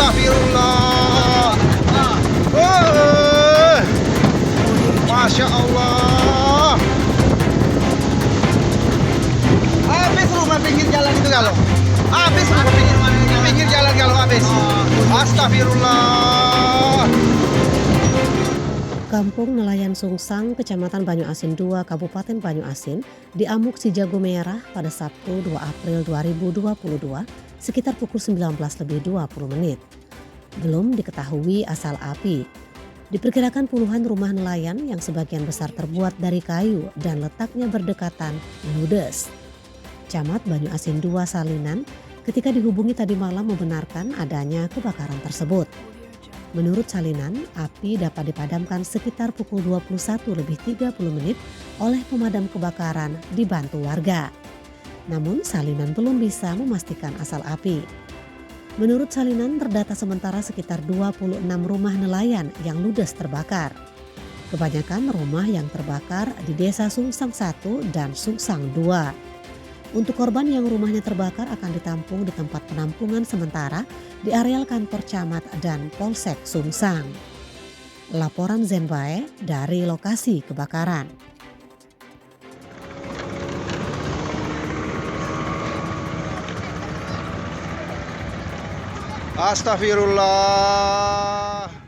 Astagfirullah. Oh, Masya Allah. Habis rumah pinggir jalan itu kalau. Habis rumah pinggir jalan kalau habis. Astagfirullah. Kampung Nelayan Sungsang, Kecamatan Banyuasin II, Kabupaten Banyuasin, diamuk si jago merah pada Sabtu 2 April 2022 sekitar pukul 19:20. Belum diketahui asal api. Diperkirakan puluhan rumah nelayan yang sebagian besar terbuat dari kayu dan letaknya berdekatan ludes. Camat Banyuasin II Salinan ketika dihubungi tadi malam membenarkan adanya kebakaran tersebut. Menurut Salinan, api dapat dipadamkan sekitar pukul 21:30 oleh pemadam kebakaran dibantu warga. Namun Salinan belum bisa memastikan asal api. Menurut Salinan, terdata sementara sekitar 26 rumah nelayan yang ludes terbakar. Kebanyakan rumah yang terbakar di Desa Sungsang 1 dan Sungsang 2. Untuk korban yang rumahnya terbakar akan ditampung di tempat penampungan sementara di areal kantor camat dan Polsek Sungsang. Laporan Zenbae dari lokasi kebakaran. Astagfirullah.